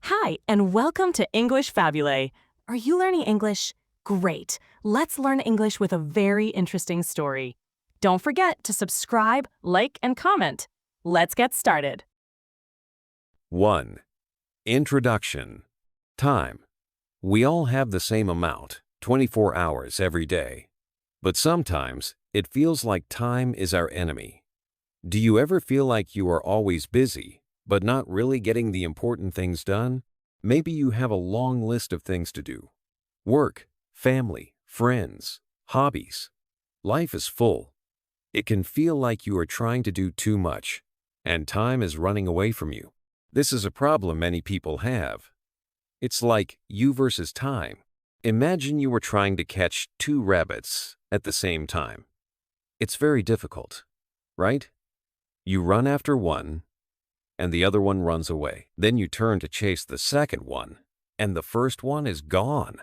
Hi, and welcome to English-Fabule. Are you learning English? Great. Let's learn English with a very interesting story. Don't forget to subscribe, like, and comment. Let's get started. 1. Introduction. Time. We all have the same amount, 24 hours every day. But sometimes it feels like time is our enemy. Do you ever feel like you are always busy, but not really getting the important things done? Maybe you have a long list of things to do. Work, family, friends, hobbies. Life is full. It can feel like you are trying to do too much, and time is running away from you. This is a problem many people have. It's like you versus time. Imagine you were trying to catch two rabbits at the same time. It's very difficult, right? You run after one, and the other one runs away. Then you turn to chase the second one, and the first one is gone.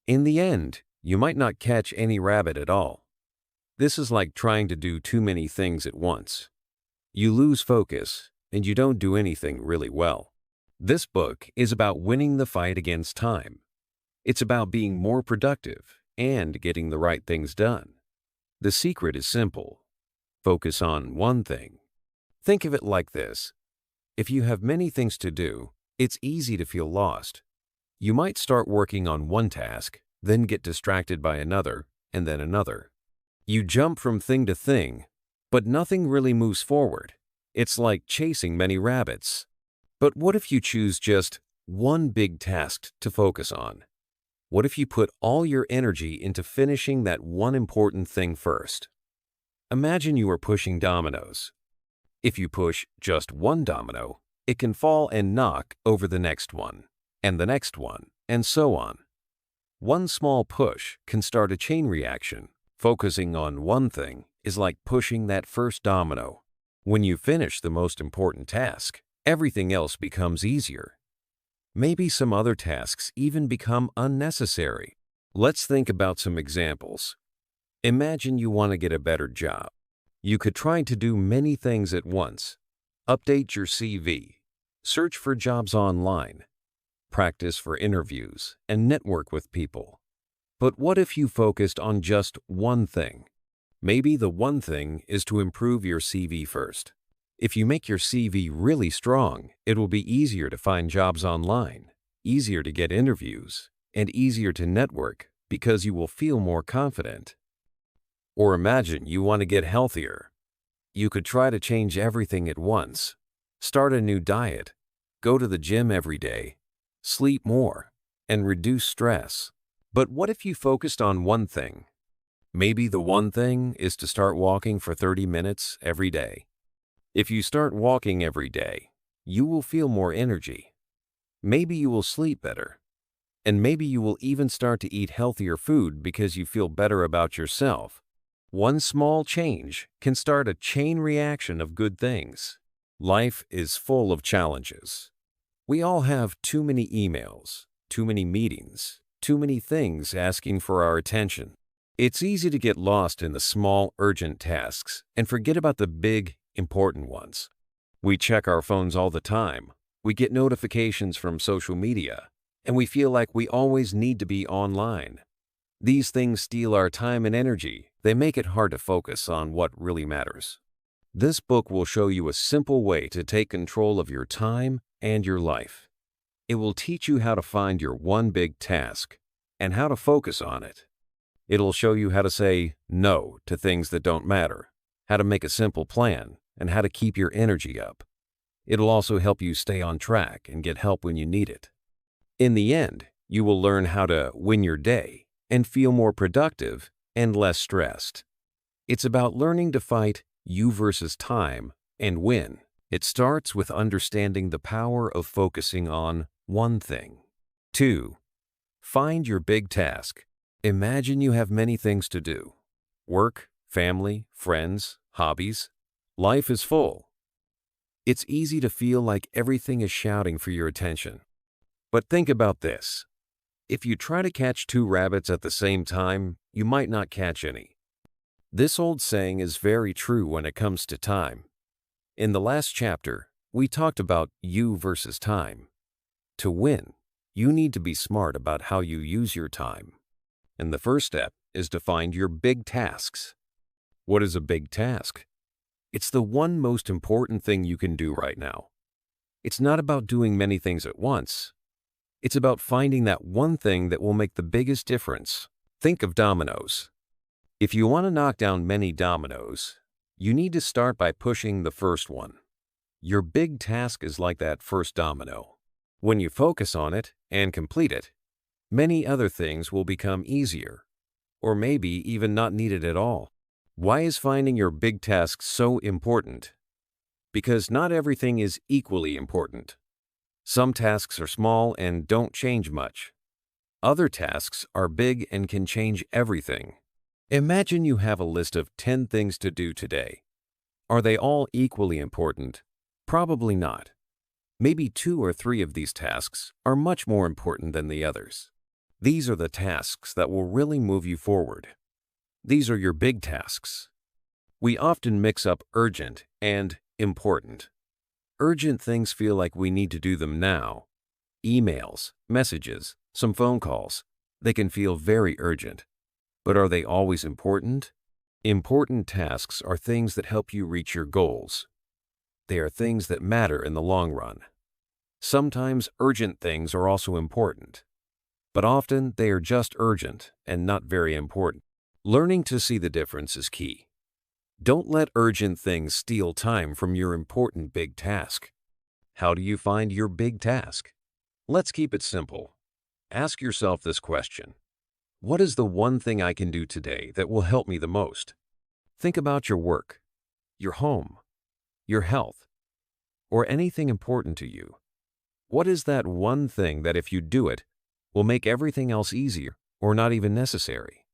In the end, you might not catch any rabbit at all. This is like trying to do too many things at once. You lose focus, and you don't do anything really well. This book is about winning the fight against time. It's about being more productive and getting the right things done. The secret is simple. Focus on one thing. Think of it like this. If you have many things to do, it's easy to feel lost. You might start working on one task, then get distracted by another, and then another. You jump from thing to thing, but nothing really moves forward. It's like chasing many rabbits. But what if you choose just one big task to focus on? What if you put all your energy into finishing that one important thing first? Imagine you are pushing dominoes. If you push just one domino, it can fall and knock over the next one, and the next one, and so on. One small push can start a chain reaction. Focusing on one thing is like pushing that first domino. When you finish the most important task, everything else becomes easier. Maybe some other tasks even become unnecessary. Let's think about some examples. Imagine you want to get a better job. You could try to do many things at once. Update your CV, search for jobs online, practice for interviews, and network with people. But what if you focused on just one thing? Maybe the one thing is to improve your CV first. If you make your CV really strong, it will be easier to find jobs online, easier to get interviews, and easier to network because you will feel more confident. Or imagine you want to get healthier. You could try to change everything at once. Start a new diet, go to the gym every day, sleep more, and reduce stress. But what if you focused on one thing? Maybe the one thing is to start walking for 30 minutes every day. If you start walking every day, you will feel more energy. Maybe you will sleep better. And maybe you will even start to eat healthier food because you feel better about yourself. One small change can start a chain reaction of good things. Life is full of challenges. We all have too many emails, too many meetings, too many things asking for our attention. It's easy to get lost in the small, urgent tasks and forget about the big, important ones. We check our phones all the time. We get notifications from social media, and we feel like we always need to be online. These things steal our time and energy. They make it hard to focus on what really matters. This book will show you a simple way to take control of your time and your life. It will teach you how to find your one big task and how to focus on it. It'll show you how to say no to things that don't matter, how to make a simple plan, and how to keep your energy up. It'll also help you stay on track and get help when you need it. In the end, you will learn how to win your day and feel more productive and less stressed. It's about learning to fight you versus time and win. It starts with understanding the power of focusing on one thing. 2. Find your big task. Imagine you have many things to do. Work, family, friends, hobbies. Life is full. It's easy to feel like everything is shouting for your attention. But think about this. If you try to catch two rabbits at the same time, you might not catch any. This old saying is very true when it comes to time. In the last chapter, we talked about you versus time. To win, you need to be smart about how you use your time. And the first step is to find your big tasks. What is a big task? It's the one most important thing you can do right now. It's not about doing many things at once. It's about finding that one thing that will make the biggest difference. Think of dominoes. If you want to knock down many dominoes, you need to start by pushing the first one. Your big task is like that first domino. When you focus on it and complete it, many other things will become easier, or maybe even not needed at all. Why is finding your big task so important? Because not everything is equally important. Some tasks are small and don't change much. Other tasks are big and can change everything. Imagine you have a list of 10 things to do today. Are they all equally important? Probably not. Maybe 2 or 3 of these tasks are much more important than the others. These are the tasks that will really move you forward. These are your big tasks. We often mix up urgent and important. Urgent things feel like we need to do them now. Emails, messages, some phone calls, they can feel very urgent. But are they always important? Important tasks are things that help you reach your goals. They are things that matter in the long run. Sometimes urgent things are also important, but often they are just urgent and not very important. Learning to see the difference is key. Don't let urgent things steal time from your important big task. How do you find your big task? Let's keep it simple. Ask yourself this question. What is the one thing I can do today that will help me the most? Think about your work, your home, your health, or anything important to you. What is that one thing that if you do it, will make everything else easier or not even necessary?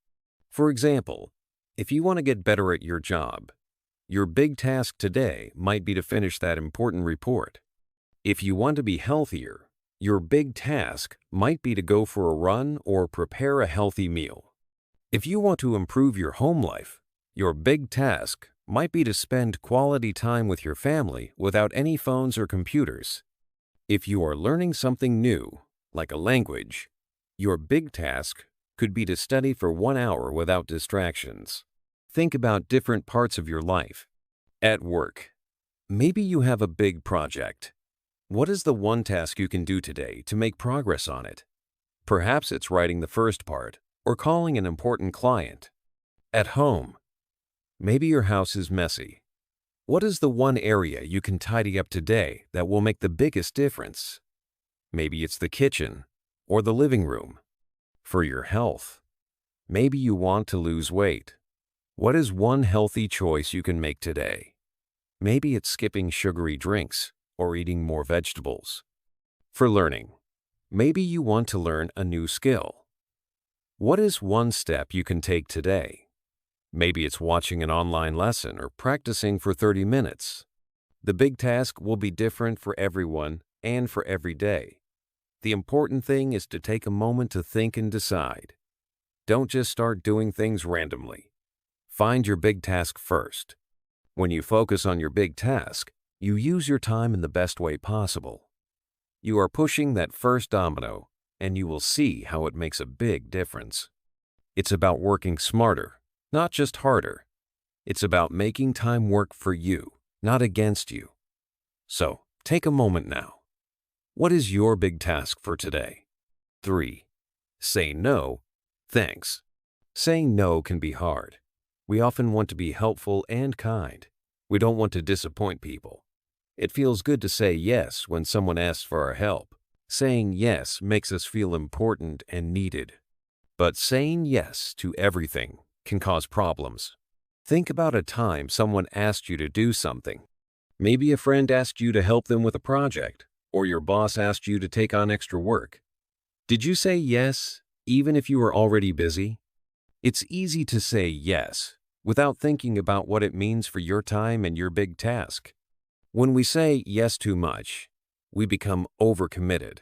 For example, if you want to get better at your job, your big task today might be to finish that important report. If you want to be healthier, your big task might be to go for a run or prepare a healthy meal. If you want to improve your home life, your big task might be to spend quality time with your family without any phones or computers. If you are learning something new, like a language, your big task could be to study for 1 hour without distractions. Think about different parts of your life. At work, maybe you have a big project. What is the one task you can do today to make progress on it? Perhaps it's writing the first part or calling an important client. At home, maybe your house is messy. What is the one area you can tidy up today that will make the biggest difference? Maybe it's the kitchen or the living room. For your health, maybe you want to lose weight. What is one healthy choice you can make today? Maybe it's skipping sugary drinks or eating more vegetables. For learning, maybe you want to learn a new skill. What is one step you can take today? Maybe it's watching an online lesson or practicing for 30 minutes. The big task will be different for everyone and for every day. The important thing is to take a moment to think and decide. Don't just start doing things randomly. Find your big task first. When you focus on your big task, you use your time in the best way possible. You are pushing that first domino, and you will see how it makes a big difference. It's about working smarter, not just harder. It's about making time work for you, not against you. So, take a moment now. What is your big task for today? 3. Say no, thanks. Saying no can be hard. We often want to be helpful and kind. We don't want to disappoint people. It feels good to say yes when someone asks for our help. Saying yes makes us feel important and needed. But saying yes to everything can cause problems. Think about a time someone asked you to do something. Maybe a friend asked you to help them with a project, or your boss asked you to take on extra work. Did you say yes, even if you were already busy? It's easy to say yes without thinking about what it means for your time and your big task. When we say yes too much, we become overcommitted.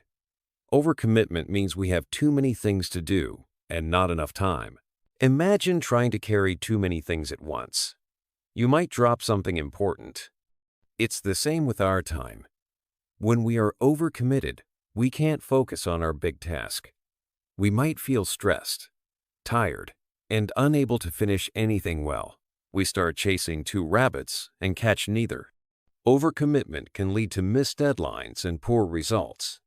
Overcommitment means we have too many things to do and not enough time. Imagine trying to carry too many things at once. You might drop something important. It's the same with our time. When we are overcommitted, we can't focus on our big task. We might feel stressed, tired, and unable to finish anything well. We start chasing two rabbits and catch neither. Overcommitment can lead to missed deadlines and poor results.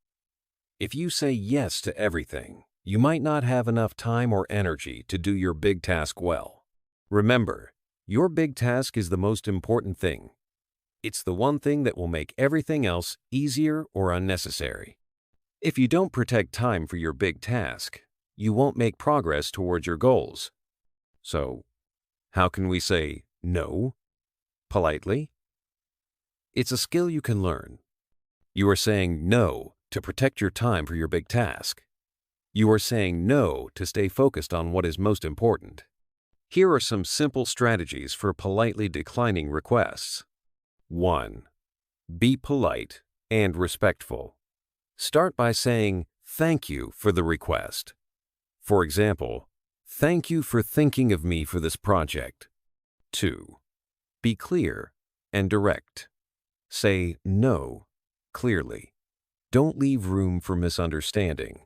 If you say yes to everything, you might not have enough time or energy to do your big task well. Remember, your big task is the most important thing. It's the one thing that will make everything else easier or unnecessary. If you don't protect time for your big task, you won't make progress towards your goals. So, how can we say no politely? It's a skill you can learn. You are saying no to protect your time for your big task. You are saying no to stay focused on what is most important. Here are some simple strategies for politely declining requests. 1. Be polite and respectful. Start by saying thank you for the request. For example, thank you for thinking of me for this project. 2. Be clear and direct. Say no clearly. Don't leave room for misunderstanding.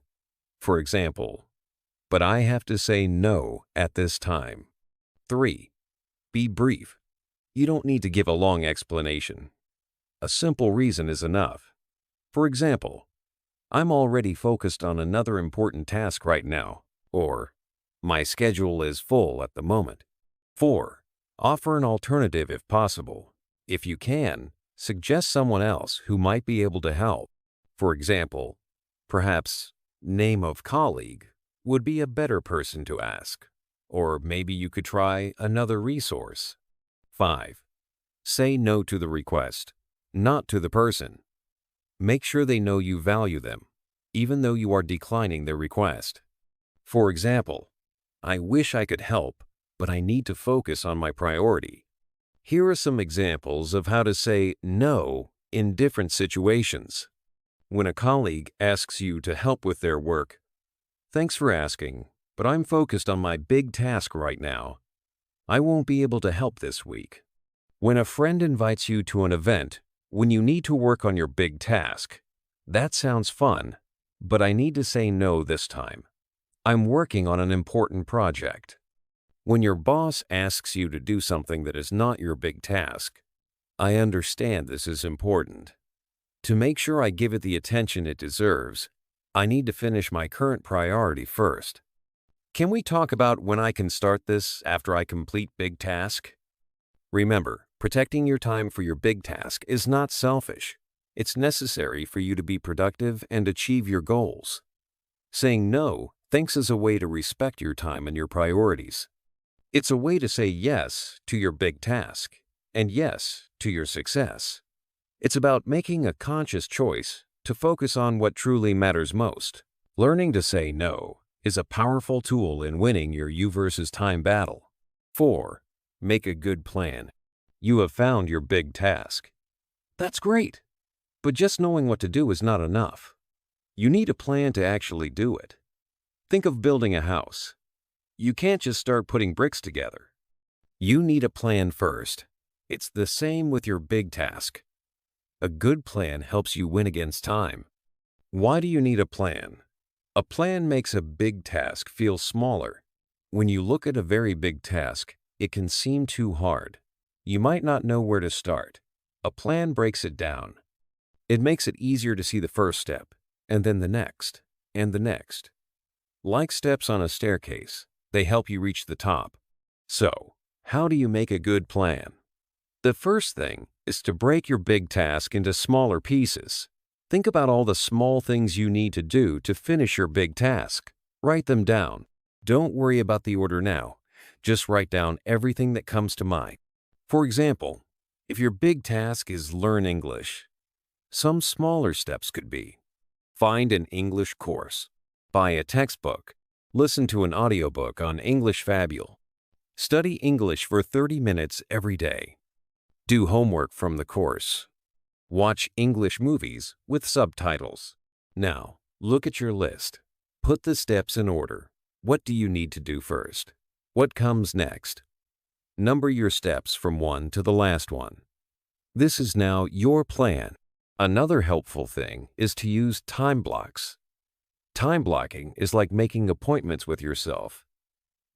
For example, but I have to say no at this time. 3. Be brief. You don't need to give a long explanation. A simple reason is enough. For example, I'm already focused on another important task right now, or my schedule is full at the moment. 4. Offer an alternative if possible. If you can, suggest someone else who might be able to help. For example, perhaps name of colleague would be a better person to ask, or maybe you could try another resource. 5. Say no to the request, not to the person. Make sure they know you value them, even though you are declining their request. For example, I wish I could help, but I need to focus on my priority. Here are some examples of how to say no in different situations. When a colleague asks you to help with their work, thanks for asking, but I'm focused on my big task right now. I won't be able to help this week. When a friend invites you to an event when you need to work on your big task, that sounds fun, but I need to say no this time. I'm working on an important project. When your boss asks you to do something that is not your big task, I understand this is important. To make sure I give it the attention it deserves, I need to finish my current priority first. Can we talk about when I can start this after I complete big task? Remember, protecting your time for your big task is not selfish. It's necessary for you to be productive and achieve your goals. Saying no thanks is a way to respect your time and your priorities. It's a way to say yes to your big task and yes to your success. It's about making a conscious choice to focus on what truly matters most. Learning to say no is a powerful tool in winning your you versus time battle. 4. Make a good plan. You have found your big task. That's great, but just knowing what to do is not enough. You need a plan to actually do it. Think of building a house. You can't just start putting bricks together. You need a plan first. It's the same with your big task. A good plan helps you win against time. Why do you need a plan? A plan makes a big task feel smaller. When you look at a very big task, it can seem too hard. You might not know where to start. A plan breaks it down. It makes it easier to see the first step, and then the next, and the next. Like steps on a staircase, they help you reach the top. So, how do you make a good plan? The first thing is to break your big task into smaller pieces. Think about all the small things you need to do to finish your big task. Write them down. Don't worry about the order now. Just write down everything that comes to mind. For example, if your big task is learn English, some smaller steps could be: find an English course, buy a textbook, listen to an audiobook on English-Fabule, study English for 30 minutes every day, do homework from the course, watch English movies with subtitles. Now, look at your list. Put the steps in order. What do you need to do first? What comes next? Number your steps from one to the last one. This is now your plan. Another helpful thing is to use time blocks. Time blocking is like making appointments with yourself.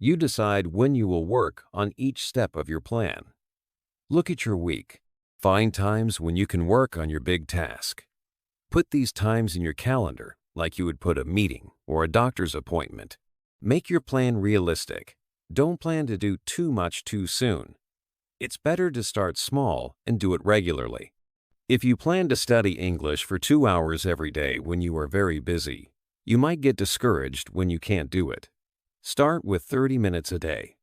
You decide when you will work on each step of your plan. Look at your week. Find times when you can work on your big task. Put these times in your calendar like you would put a meeting or a doctor's appointment. Make your plan realistic. Don't plan to do too much too soon. It's better to start small and do it regularly. If you plan to study English for 2 hours every day when you are very busy, you might get discouraged when you can't do it. Start with 30 minutes a day.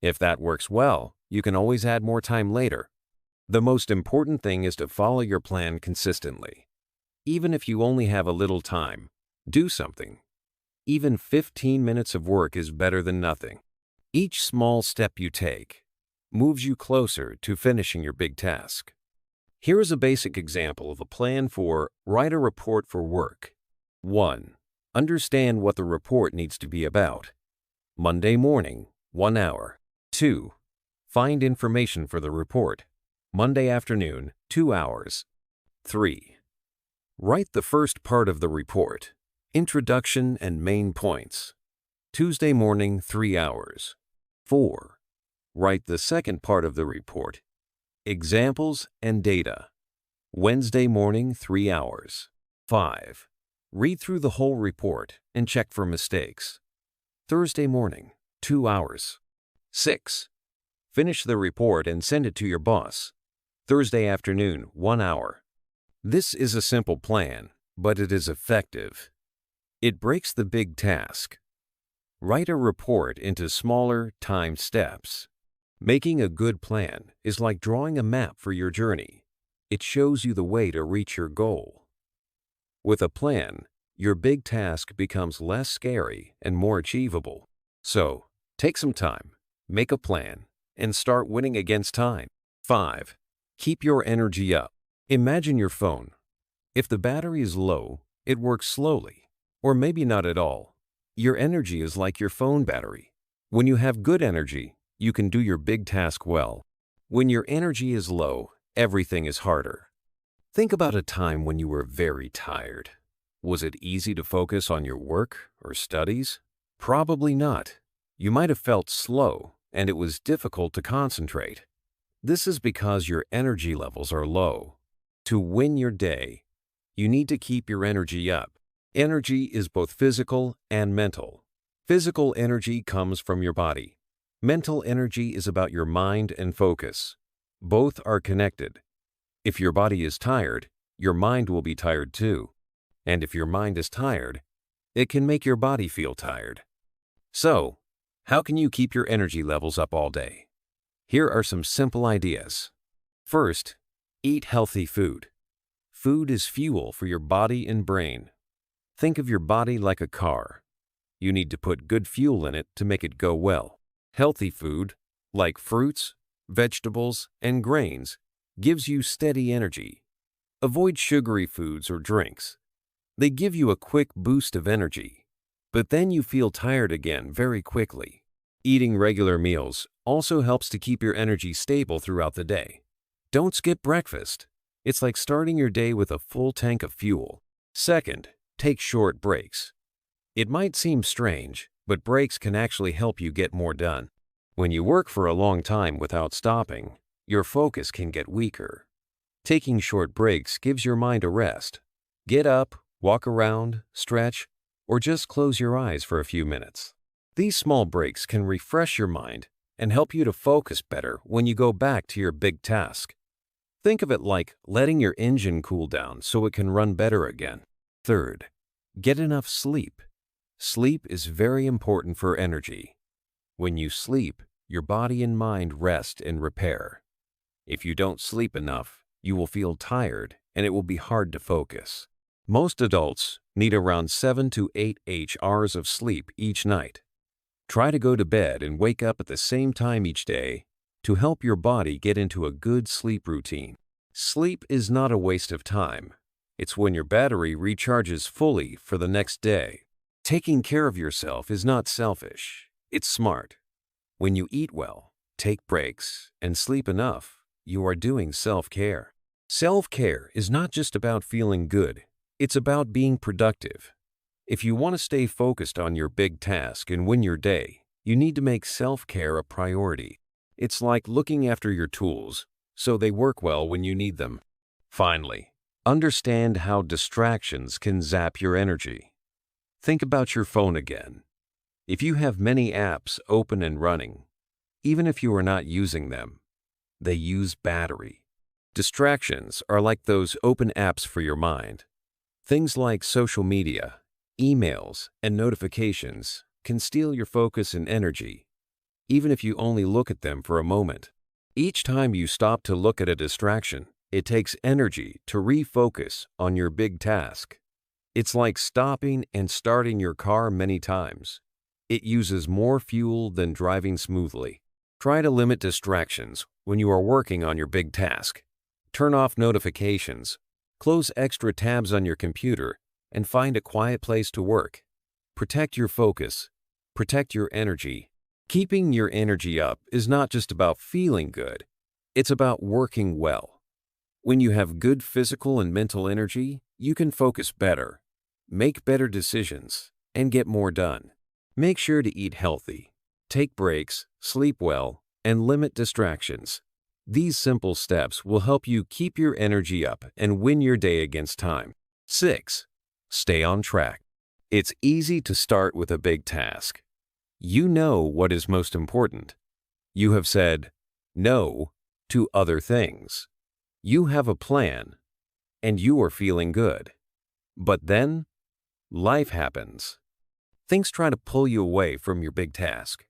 If that works well, you can always add more time later. The most important thing is to follow your plan consistently. Even if you only have a little time, do something. Even 15 minutes of work is better than nothing. Each small step you take moves you closer to finishing your big task. Here is a basic example of a plan for write a report for work. 1. Understand what the report needs to be about. Monday morning, 1 hour. 2. Find information for the report. Monday afternoon, 2 hours. 3. Write the first part of the report, introduction and main points. Tuesday morning, 3 hours. 4. Write the second part of the report, examples and data. Wednesday morning, 3 hours. 5. Read through the whole report and check for mistakes. Thursday morning, 2 hours. 6. Finish the report and send it to your boss. Thursday afternoon, 1 hour. This is a simple plan, but it is effective. It breaks the big task. Write a report into smaller, timed steps. Making a good plan is like drawing a map for your journey. It shows you the way to reach your goal. With a plan, your big task becomes less scary and more achievable. So, take some time, make a plan, and start winning against time. 5. Keep your energy up. Imagine your phone. If the battery is low, it works slowly, or maybe not at all. Your energy is like your phone battery. When you have good energy, you can do your big task well. When your energy is low, everything is harder. Think about a time when you were very tired. Was it easy to focus on your work or studies? Probably not. You might have felt slow, and it was difficult to concentrate. This is because your energy levels are low. To win your day, you need to keep your energy up. Energy is both physical and mental. Physical energy comes from your body. Mental energy is about your mind and focus. Both are connected. If your body is tired, your mind will be tired too. And if your mind is tired, it can make your body feel tired. So, how can you keep your energy levels up all day? Here are some simple ideas. First, eat healthy food. Food is fuel for your body and brain. Think of your body like a car. You need to put good fuel in it to make it go well. Healthy food, like fruits, vegetables, and grains, gives you steady energy. Avoid sugary foods or drinks. They give you a quick boost of energy, but then you feel tired again very quickly. Eating regular meals also helps to keep your energy stable throughout the day. Don't skip breakfast. It's like starting your day with a full tank of fuel. Second, take short breaks. It might seem strange, but breaks can actually help you get more done. When you work for a long time without stopping, your focus can get weaker. Taking short breaks gives your mind a rest. Get up, walk around, stretch, or just close your eyes for a few minutes. These small breaks can refresh your mind and help you to focus better when you go back to your big task. Think of it like letting your engine cool down so it can run better again. Third, get enough sleep. Sleep is very important for energy. When you sleep, your body and mind rest and repair. If you don't sleep enough, you will feel tired and it will be hard to focus. Most adults need around 7 to 8 hours of sleep each night. Try to go to bed and wake up at the same time each day to help your body get into a good sleep routine. Sleep is not a waste of time. It's when your battery recharges fully for the next day. Taking care of yourself is not selfish. It's smart. When you eat well, take breaks, and sleep enough, you are doing self-care. Self-care is not just about feeling good, it's about being productive. If you want to stay focused on your big task and win your day, you need to make self-care a priority. It's like looking after your tools, so they work well when you need them. Finally, understand how distractions can zap your energy. Think about your phone again. If you have many apps open and running, even if you are not using them, they use battery. Distractions are like those open apps for your mind. Things like social media, emails, and notifications can steal your focus and energy, even if you only look at them for a moment. Each time you stop to look at a distraction, it takes energy to refocus on your big task. It's like stopping and starting your car many times. It uses more fuel than driving smoothly. Try to limit distractions when you are working on your big task. Turn off notifications, close extra tabs on your computer, and find a quiet place to work. Protect your focus. Protect your energy. Keeping your energy up is not just about feeling good, it's about working well. When you have good physical and mental energy, you can focus better, make better decisions, and get more done. Make sure to eat healthy, take breaks, sleep well, and limit distractions. These simple steps will help you keep your energy up and win your day against time. 6. Stay on track. It's easy to start with a big task. You know what is most important. You have said no to other things. You have a plan, and you are feeling good. But then, life happens. Things try to pull you away from your big task.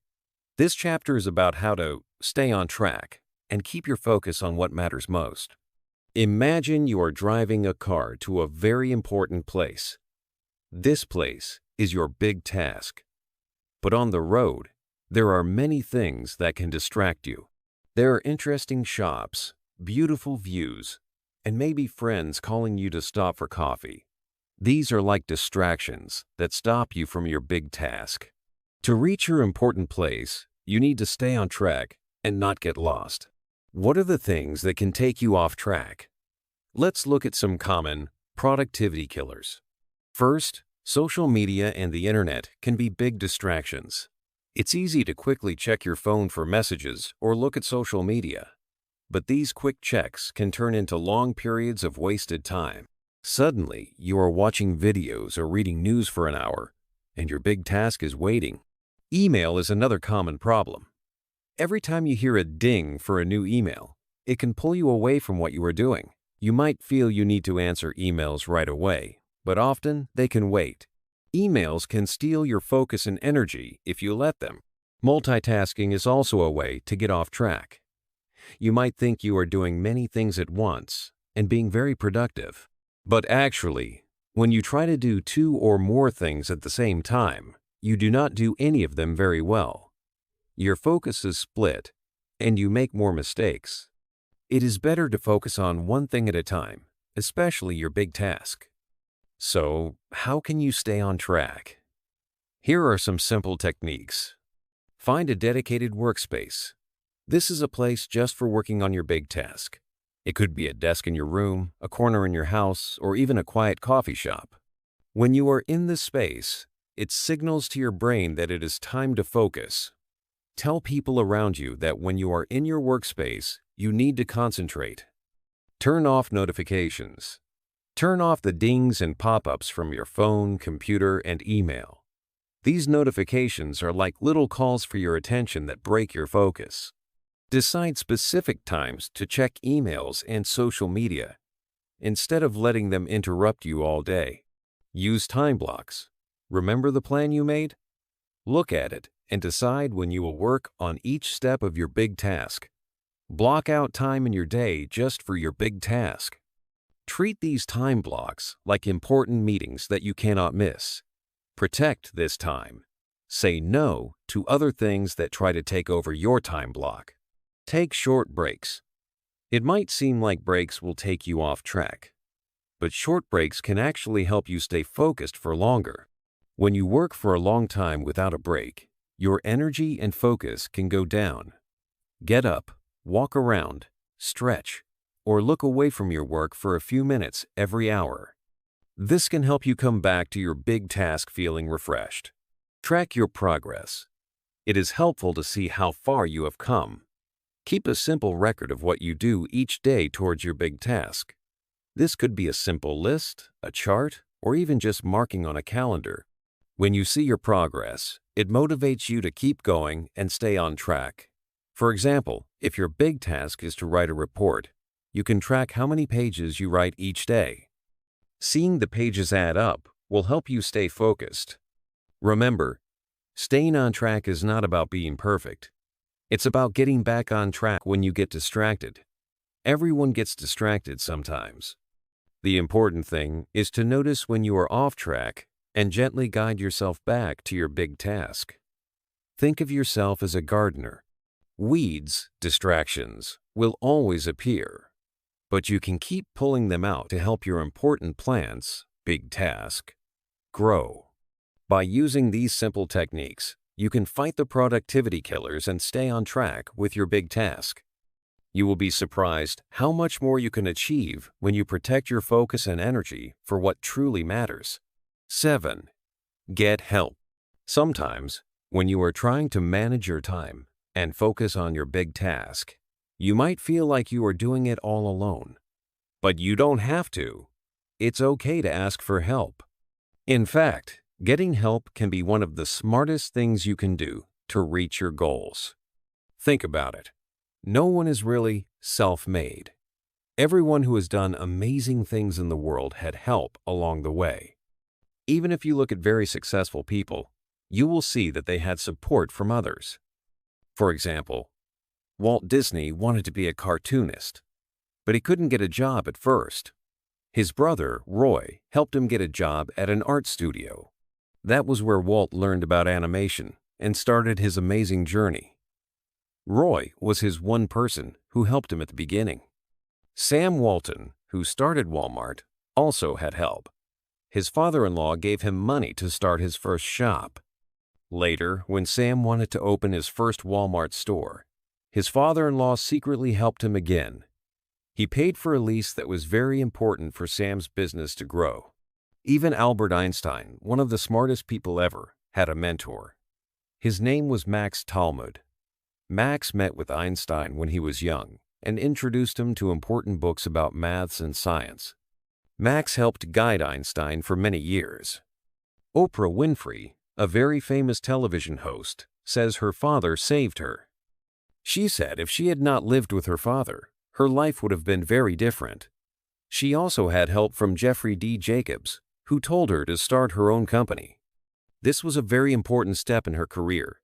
This chapter is about how to stay on track and keep your focus on what matters most. Imagine you are driving a car to a very important place. This place is your big task. But on the road, there are many things that can distract you. There are interesting shops, beautiful views, and maybe friends calling you to stop for coffee. These are like distractions that stop you from your big task. To reach your important place, you need to stay on track and not get lost. What are the things that can take you off track? Let's look at some common productivity killers. First, social media and the internet can be big distractions. It's easy to quickly check your phone for messages or look at social media. But these quick checks can turn into long periods of wasted time. Suddenly, you are watching videos or reading news for an hour, and your big task is waiting. Email is another common problem. Every time you hear a ding for a new email, it can pull you away from what you are doing. You might feel you need to answer emails right away, but often they can wait. Emails can steal your focus and energy if you let them. Multitasking is also a way to get off track. You might think you are doing many things at once and being very productive. But actually, when you try to do 2 or more things at the same time, you do not do any of them very well. Your focus is split, and you make more mistakes. It is better to focus on one thing at a time, especially your big task. So, how can you stay on track? Here are some simple techniques. Find a dedicated workspace. This is a place just for working on your big task. It could be a desk in your room, a corner in your house, or even a quiet coffee shop. When you are in this space, it signals to your brain that it is time to focus. Tell people around you that when you are in your workspace, you need to concentrate. Turn off notifications. Turn off the dings and pop-ups from your phone, computer, and email. These notifications are like little calls for your attention that break your focus. Decide specific times to check emails and social media, instead of letting them interrupt you all day. Use time blocks. Remember the plan you made? Look at it and decide when you will work on each step of your big task. Block out time in your day just for your big task. Treat these time blocks like important meetings that you cannot miss. Protect this time. Say no to other things that try to take over your time block. Take short breaks. It might seem like breaks will take you off track, but short breaks can actually help you stay focused for longer. When you work for a long time without a break, your energy and focus can go down. Get up, walk around, stretch, or look away from your work for a few minutes every hour. This can help you come back to your big task feeling refreshed. Track your progress. It is helpful to see how far you have come. Keep a simple record of what you do each day towards your big task. This could be a simple list, a chart, or even just marking on a calendar. When you see your progress, it motivates you to keep going and stay on track. For example, if your big task is to write a report, you can track how many pages you write each day. Seeing the pages add up will help you stay focused. Remember, staying on track is not about being perfect. It's about getting back on track when you get distracted. Everyone gets distracted sometimes. The important thing is to notice when you are off track and gently guide yourself back to your big task. Think of yourself as a gardener. Weeds, distractions, will always appear, but you can keep pulling them out to help your important plants, big task, grow. By using these simple techniques, you can fight the productivity killers and stay on track with your big task. You will be surprised how much more you can achieve when you protect your focus and energy for what truly matters. 7. Get help. Sometimes, when you are trying to manage your time and focus on your big task, you might feel like you are doing it all alone. But you don't have to. It's okay to ask for help. In fact, getting help can be one of the smartest things you can do to reach your goals. Think about it. No one is really self-made. Everyone who has done amazing things in the world had help along the way. Even if you look at very successful people, you will see that they had support from others. For example, Walt Disney wanted to be a cartoonist, but he couldn't get a job at first. His brother, Roy, helped him get a job at an art studio. That was where Walt learned about animation and started his amazing journey. Roy was his one person who helped him at the beginning. Sam Walton, who started Walmart, also had help. His father-in-law gave him money to start his first shop. Later, when Sam wanted to open his first Walmart store, his father-in-law secretly helped him again. He paid for a lease that was very important for Sam's business to grow. Even Albert Einstein, one of the smartest people ever, had a mentor. His name was Max Talmud. Max met with Einstein when he was young and introduced him to important books about maths and science. Max helped guide Einstein for many years. Oprah Winfrey, a very famous television host, says her father saved her. She said if she had not lived with her father, her life would have been very different. She also had help from Jeffrey D. Jacobs, who told her to start her own company. This was a very important step in her career.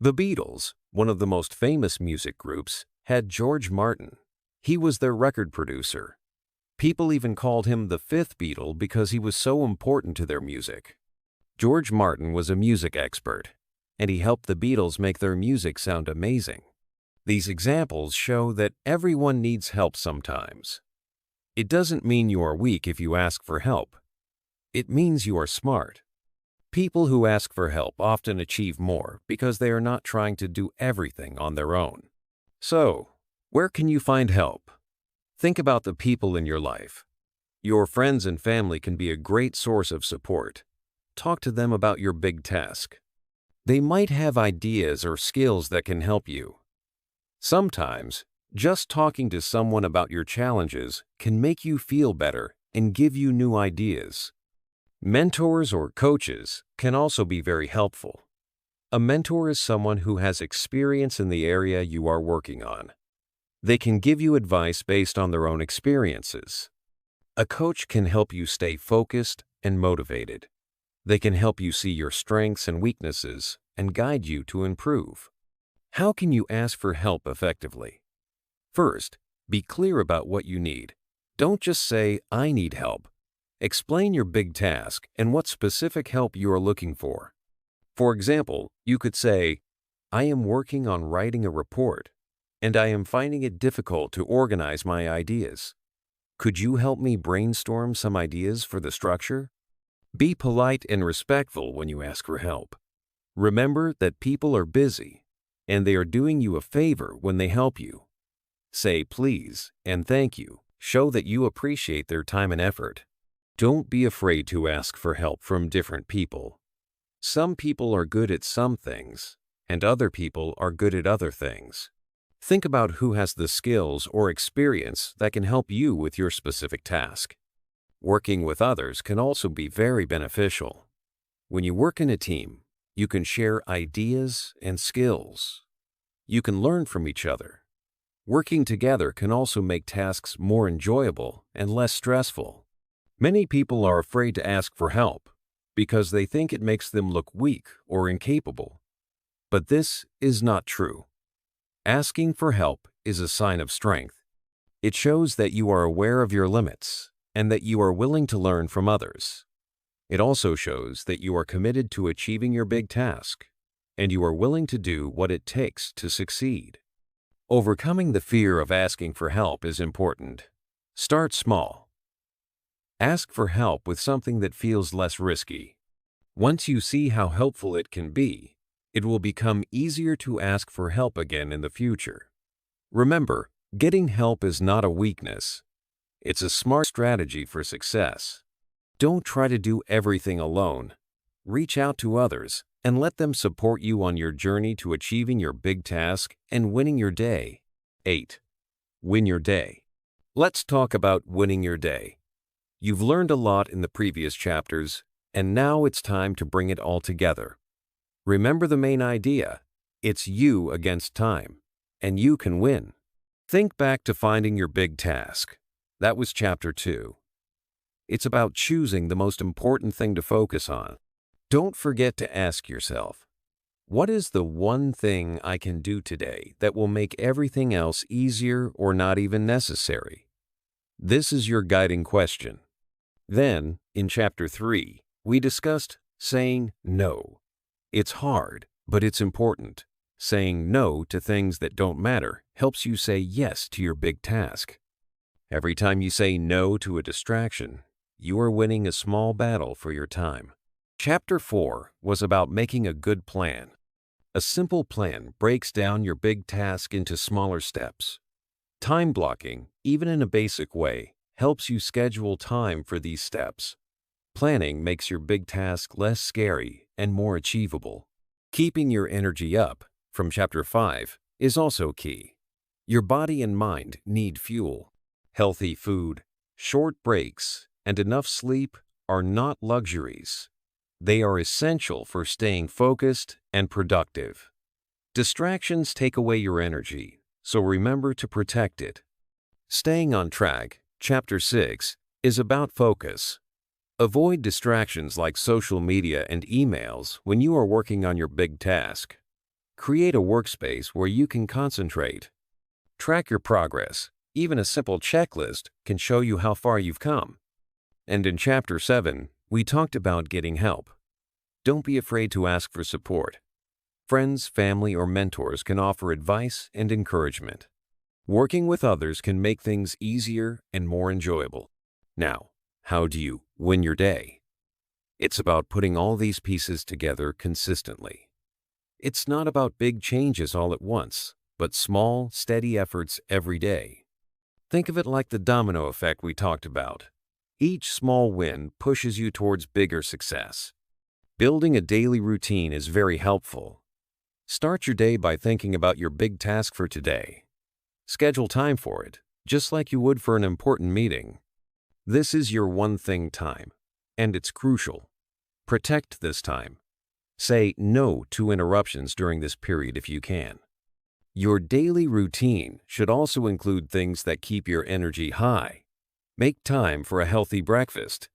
The Beatles, one of the most famous music groups, had George Martin. He was their record producer. People even called him the fifth Beatle because he was so important to their music. George Martin was a music expert, and he helped the Beatles make their music sound amazing. These examples show that everyone needs help sometimes. It doesn't mean you are weak if you ask for help. It means you are smart. People who ask for help often achieve more because they are not trying to do everything on their own. So, where can you find help? Think about the people in your life. Your friends and family can be a great source of support. Talk to them about your big task. They might have ideas or skills that can help you. Sometimes, just talking to someone about your challenges can make you feel better and give you new ideas. Mentors or coaches can also be very helpful. A mentor is someone who has experience in the area you are working on. They can give you advice based on their own experiences. A coach can help you stay focused and motivated. They can help you see your strengths and weaknesses and guide you to improve. How can you ask for help effectively? First, be clear about what you need. Don't just say, "I need help." Explain your big task and what specific help you are looking for. For example, you could say, "I am working on writing a report, and I am finding it difficult to organize my ideas. Could you help me brainstorm some ideas for the structure?" Be polite and respectful when you ask for help. Remember that people are busy, and they are doing you a favor when they help you. Say please and thank you. Show that you appreciate their time and effort. Don't be afraid to ask for help from different people. Some people are good at some things, and other people are good at other things. Think about who has the skills or experience that can help you with your specific task. Working with others can also be very beneficial. When you work in a team, you can share ideas and skills. You can learn from each other. Working together can also make tasks more enjoyable and less stressful. Many people are afraid to ask for help because they think it makes them look weak or incapable. But this is not true. Asking for help is a sign of strength. It shows that you are aware of your limits and that you are willing to learn from others. It also shows that you are committed to achieving your big task and you are willing to do what it takes to succeed. Overcoming the fear of asking for help is important. Start small. Ask for help with something that feels less risky. Once you see how helpful it can be, it will become easier to ask for help again in the future. Remember, getting help is not a weakness. It's a smart strategy for success. Don't try to do everything alone. Reach out to others and let them support you on your journey to achieving your big task and winning your day. 8. Win your day. Let's talk about winning your day. You've learned a lot in the previous chapters, and now it's time to bring it all together. Remember the main idea. It's you against time, and you can win. Think back to finding your big task. That was chapter 2. It's about choosing the most important thing to focus on. Don't forget to ask yourself, what is the one thing I can do today that will make everything else easier or not even necessary? This is your guiding question. Then, in chapter 3, we discussed saying no. It's hard, but it's important. Saying no to things that don't matter helps you say yes to your big task. Every time you say no to a distraction, you are winning a small battle for your time. Chapter 4 was about making a good plan. A simple plan breaks down your big task into smaller steps. Time blocking, even in a basic way, helps you schedule time for these steps. Planning makes your big task less scary and more achievable. Keeping your energy up, from chapter 5, is also key. Your body and mind need fuel. Healthy food, short breaks, and enough sleep are not luxuries. They are essential for staying focused and productive. Distractions take away your energy, so remember to protect it. Staying on track, chapter 6, is about focus. Avoid distractions like social media and emails when you are working on your big task. Create a workspace where you can concentrate. Track your progress. Even a simple checklist can show you how far you've come. And in chapter 7, we talked about getting help. Don't be afraid to ask for support. Friends, family, or mentors can offer advice and encouragement. Working with others can make things easier and more enjoyable. Now, how do you win your day? It's about putting all these pieces together consistently. It's not about big changes all at once, but small, steady efforts every day. Think of it like the domino effect we talked about. Each small win pushes you towards bigger success. Building a daily routine is very helpful. Start your day by thinking about your big task for today. Schedule time for it, just like you would for an important meeting. This is your one thing time, and it's crucial. Protect this time. Say no to interruptions during this period if you can. Your daily routine should also include things that keep your energy high. Make time for a healthy breakfast.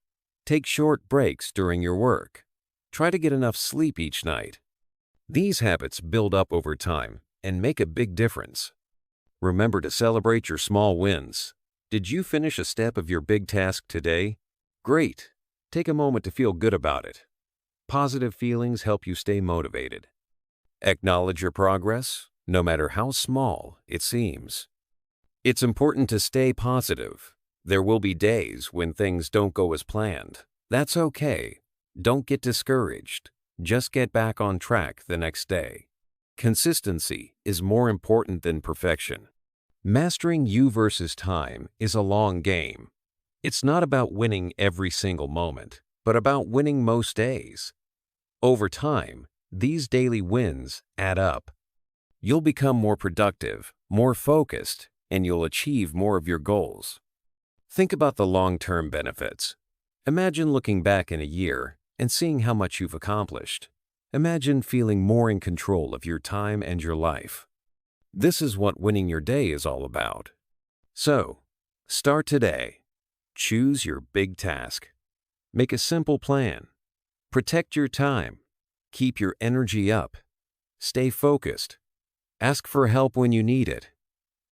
Take short breaks during your work. Try to get enough sleep each night. These habits build up over time and make a big difference. Remember to celebrate your small wins. Did you finish a step of your big task today? Great! Take a moment to feel good about it. Positive feelings help you stay motivated. Acknowledge your progress, no matter how small it seems. It's important to stay positive. There will be days when things don't go as planned. That's okay. Don't get discouraged. Just get back on track the next day. Consistency is more important than perfection. Mastering you versus time is a long game. It's not about winning every single moment, but about winning most days. Over time, these daily wins add up. You'll become more productive, more focused, and you'll achieve more of your goals. Think about the long-term benefits. Imagine looking back in a year and seeing how much you've accomplished. Imagine feeling more in control of your time and your life. This is what winning your day is all about. So, start today. Choose your big task. Make a simple plan. Protect your time. Keep your energy up. Stay focused. Ask for help when you need it.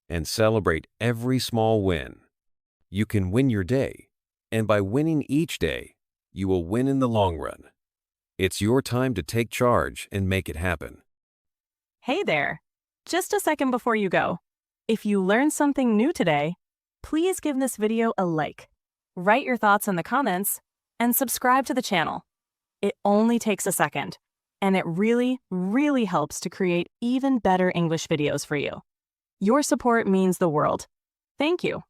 And celebrate every small win. You can win your day, and by winning each day, you will win in the long run. It's your time to take charge and make it happen. Hey there! Just a second before you go. If you learned something new today, please give this video a like, write your thoughts in the comments, and subscribe to the channel. It only takes a second, and it really, really helps to create even better English videos for you. Your support means the world. Thank you.